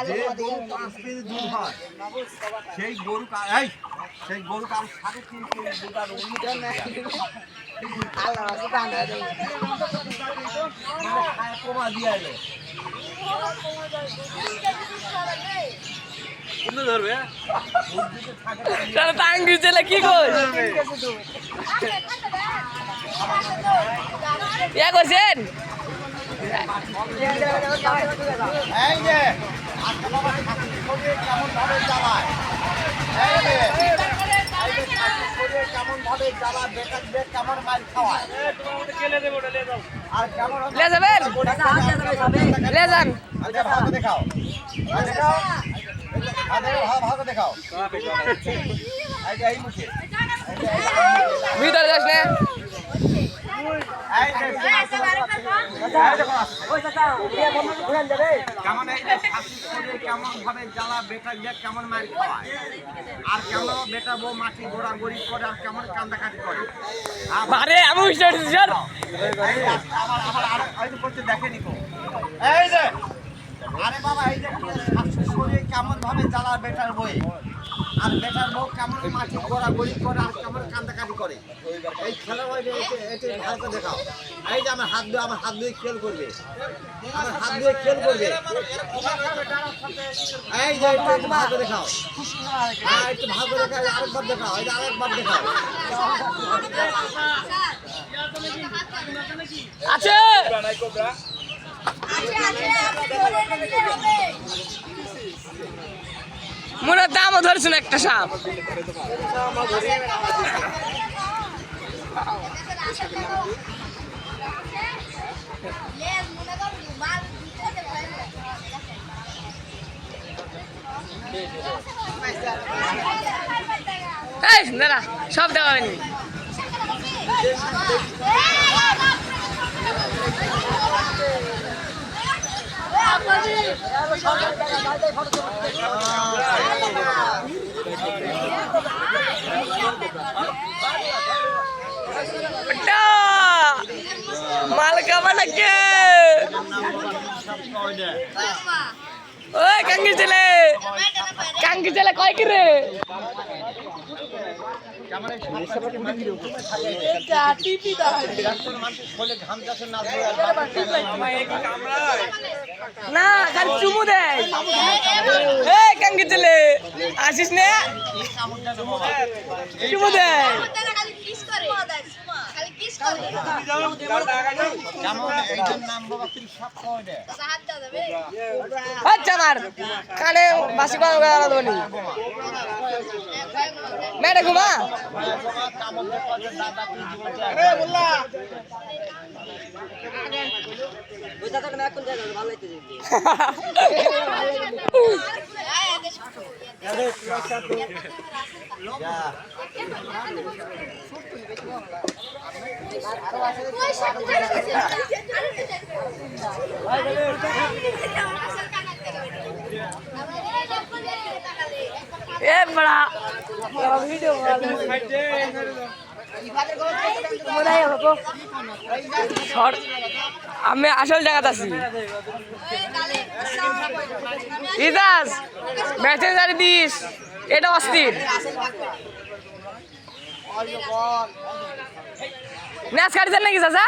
যে গরু 5 কেজি দুধ হয় সেই গরু সেই গরু কাল 3.5 কেজি দুধ আর কমা দিয়ে এলো ধরবে কি কই ইয়া করছেন এই যে আজকে বাবা শরীরে কেমন ভাবে জ্বালায় এই যে শরীরে কেমন ভাবে জ্বালা বেকার বেক কেমন মাল খাওয়ায় কেলে দেব ওটা লে দাও আর কেমন লে যাবেন লে যান আচ্ছা ভালো দেখাও দেখাও ভালো দেখাও এই যে এই মুখে ভিতরে যাস না কেমন এই যে কেমন ভাবে জ্বালা বেকার বেক কেমন মার খাওয়ায় আর কেমন বেটা বউ মাটি গোড়া গড়ি করে আর কেমন কান্দাকাটি করে আরে আমি স্যার আবার আবার আর হয়তো করতে দেখেনি কো এই যে আরে বাবা এই যে শাশুড়ি শরীরে কেমন ভাবে জ্বালা বেটার বই আর বেটার বউ কেমন মাটি গোড়া গড়ি করে আর কেমন কান্দাকাটি করে এই খেলা হয় এটা ভালো দেখাও এই যে আমার হাত দিয়ে খেল করবে আমার হাত দিয়ে খেল করবে এই যে একটু ভালো দেখাও হ্যাঁ একটু ভালো দেখাও আরেকবার দেখাও এই যে আরেকবার দেখাও আছে মনে দামও ধরছুন একটা সাপ এই দাঁড়া সব দেখাবেন মালকা বানাকে ওই কাঙ্গি ছেলে কয় কি রে না খালি চুমু দেয় এই কাঙ্গি ছেলে আসিস না চুমু দেয় আচ্ছা আমার কানে বাসি বলি মেরে ঘুমা এ বড়া ভিডিও আমি আসল জায়গাতে আছি ইজাজ মেসেঞ্জার দিস এটা অস্থির ন্যাস কাটছেন নাকি চাচা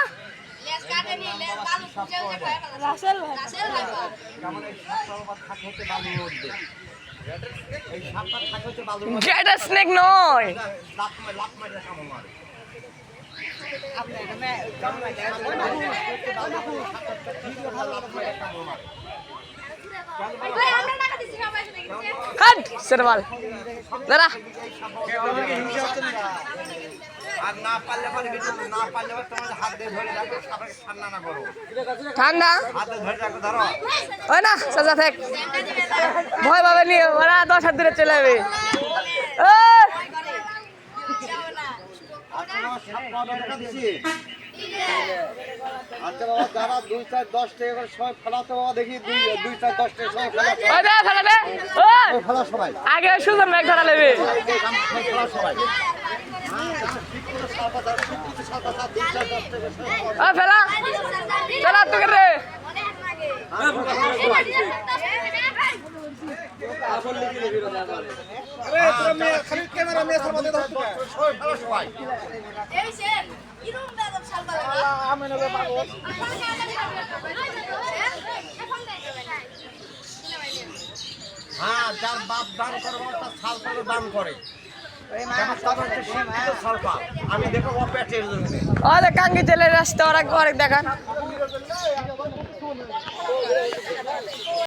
এটা স্নেক নয় সেরবাল দাঁড়া আর না পারলে পরে না পারলে তোমাদের হাত দিয়ে ধরে রাখো ঠান্ডা না করো ঠান্ডা হাতে ধরে রাখো ধরো ওই না সাজা থাক ভয় পাবে নি ওরা 10 হাত দূরে চলে যাবে আচ্ছা বাবা যারা 2 4 10 টাকা করে সবাই ফেলাতে বাবা দেখি 2 4 10 টাকা সবাই ফেলা সবাই আগে সুজন ব্যাগ ধরা নেবে সবাই ফেলা ফেলা তো রে সবাই হ্যাঁ, যার বাপ দান করবো তার ছাল করে দান করে। যেমন তার হচ্ছে শিক্ষিত ছালপা। আমি দেখো ও পেটের জন্য ওদের কাঙ্গি ছেলে রাস্তা ওরা ঘরে দেখান